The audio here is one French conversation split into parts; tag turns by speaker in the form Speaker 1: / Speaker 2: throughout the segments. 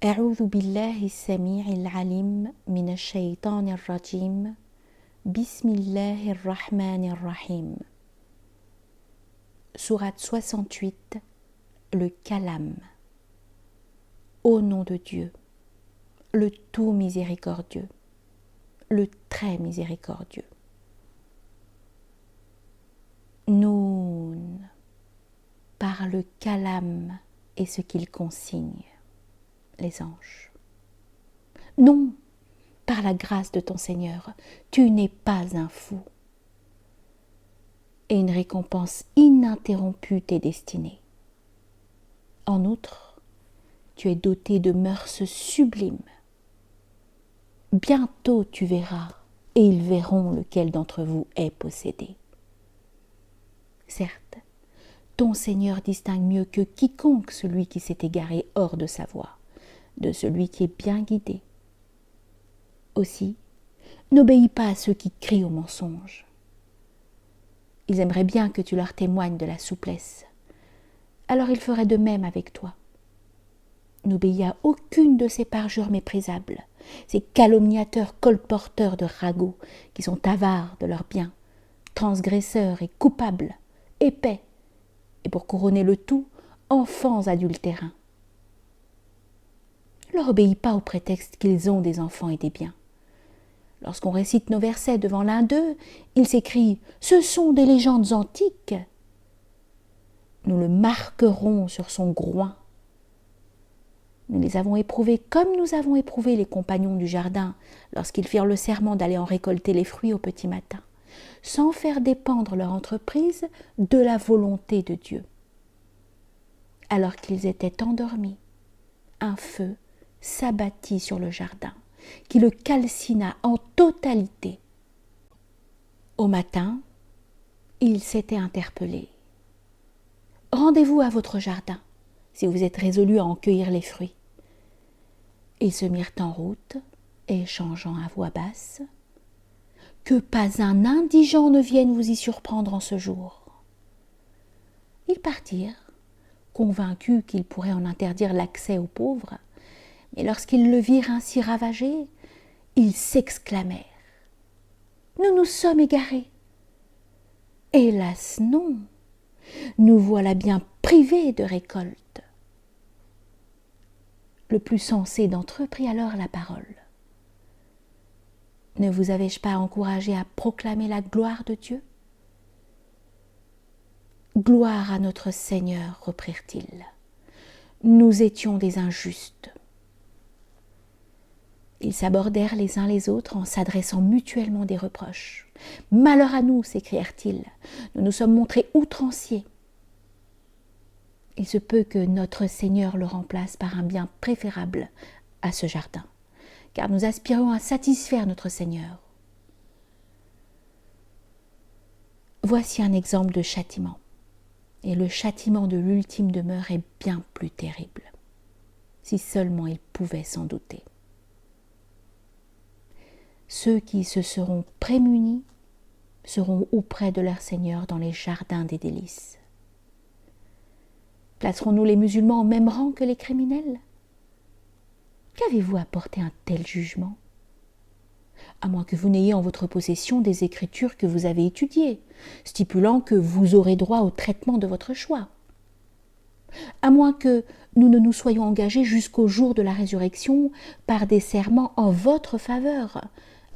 Speaker 1: أعوذ بالله السميع العليم من الشيطان الرجيم بسم الله الرحمن الرحيم. Sourate 68, le Kalam. Au nom de Dieu, le tout miséricordieux, le très miséricordieux. Noun, par le Kalam et ce qu'il consigne. Les anges. Non, par la grâce de ton Seigneur, tu n'es pas un fou. Et une récompense ininterrompue t'est destinée. En outre, tu es doté de mœurs sublimes. Bientôt tu verras, et ils verront lequel d'entre vous est possédé. Certes, ton Seigneur distingue mieux que quiconque celui qui s'est égaré hors de sa voie de celui qui est bien guidé. Aussi, n'obéis pas à ceux qui crient au mensonge. Ils aimeraient bien que tu leur témoignes de la souplesse. Alors ils feraient de même avec toi. N'obéis à aucune de ces parjures méprisables, ces calomniateurs colporteurs de ragots qui sont avares de leurs biens, transgresseurs et coupables, épais, et pour couronner le tout, enfants adultérins. Ne leur obéis pas au prétexte qu'ils ont des enfants et des biens. Lorsqu'on récite nos versets devant l'un d'eux, ils s'écrient « Ce sont des légendes antiques !» Nous le marquerons sur son groin. Nous les avons éprouvés comme nous avons éprouvé les compagnons du jardin lorsqu'ils firent le serment d'aller en récolter les fruits au petit matin, sans faire dépendre leur entreprise de la volonté de Dieu. Alors qu'ils étaient endormis, un feu s'abattit sur le jardin, qui le calcina en totalité. Au matin, il s'était interpellé. « Rendez-vous à votre jardin, si vous êtes résolus à en cueillir les fruits. » Ils se mirent en route, échangeant à voix basse. « Que pas un indigent ne vienne vous y surprendre en ce jour. » Ils partirent, convaincus qu'ils pourraient en interdire l'accès aux pauvres. Mais lorsqu'ils le virent ainsi ravagé, ils s'exclamèrent « Nous nous sommes égarés !» Hélas non, nous voilà bien privés de récolte. Le plus sensé d'entre eux prit alors la parole. « Ne vous avais-je pas encouragé à proclamer la gloire de Dieu ?»« Gloire à notre Seigneur, reprirent-ils. Nous étions des injustes. » Ils s'abordèrent les uns les autres en s'adressant mutuellement des reproches. « Malheur à nous !» s'écrièrent-ils. « Nous nous sommes montrés outranciers. Il se peut que notre Seigneur le remplace par un bien préférable à ce jardin, car nous aspirons à satisfaire notre Seigneur. » Voici un exemple de châtiment. Et le châtiment de l'ultime demeure est bien plus terrible. Si seulement ils pouvaient s'en douter. Ceux qui se seront prémunis seront auprès de leur Seigneur dans les jardins des délices. Placerons-nous les musulmans au même rang que les criminels ? Qu'avez-vous à porter un tel jugement ? À moins que vous n'ayez en votre possession des écritures que vous avez étudiées, stipulant que vous aurez droit au traitement de votre choix. À moins que nous ne nous soyons engagés jusqu'au jour de la résurrection par des serments en votre faveur,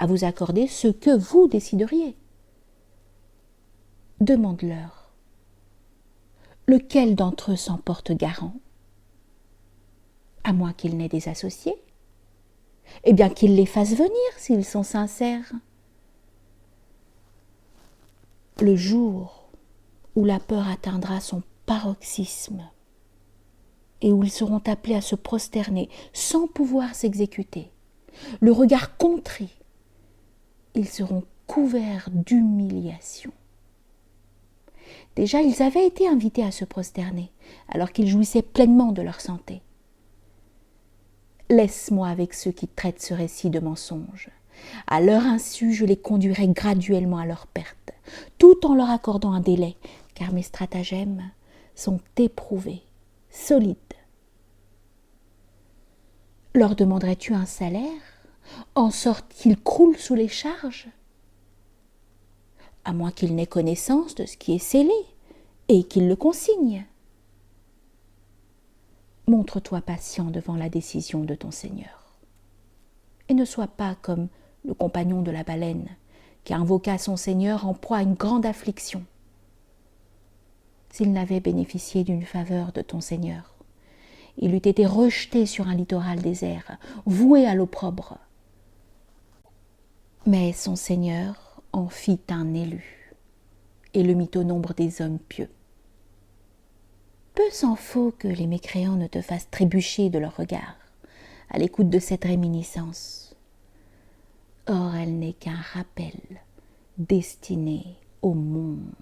Speaker 1: à vous accorder ce que vous décideriez. Demande-leur. Lequel d'entre eux s'en porte garant ? À moins qu'il n'ait des associés. Eh bien qu'il les fasse venir s'ils sont sincères. Le jour où la peur atteindra son paroxysme et où ils seront appelés à se prosterner sans pouvoir s'exécuter, le regard contrit, ils seront couverts d'humiliation. Déjà, ils avaient été invités à se prosterner, alors qu'ils jouissaient pleinement de leur santé. Laisse-moi avec ceux qui traitent ce récit de mensonge. À leur insu, je les conduirai graduellement à leur perte, tout en leur accordant un délai, car mes stratagèmes sont éprouvés, solides. Leur demanderais-tu un salaire, en sorte qu'ils croulent sous les charges? À moins qu'ils n'aient connaissance de ce qui est scellé, et qu'ils le consignent. Montre-toi patient devant la décision de ton Seigneur. Et ne sois pas comme le compagnon de la baleine, qui invoqua son Seigneur en proie à une grande affliction. S'il n'avait bénéficié d'une faveur de ton Seigneur, il eût été rejeté sur un littoral désert, voué à l'opprobre. Mais son Seigneur en fit un élu, et le mit au nombre des hommes pieux. Peu s'en faut que les mécréants ne te fassent trébucher de leur regard, à l'écoute de cette réminiscence. Or elle n'est qu'un rappel destiné au monde.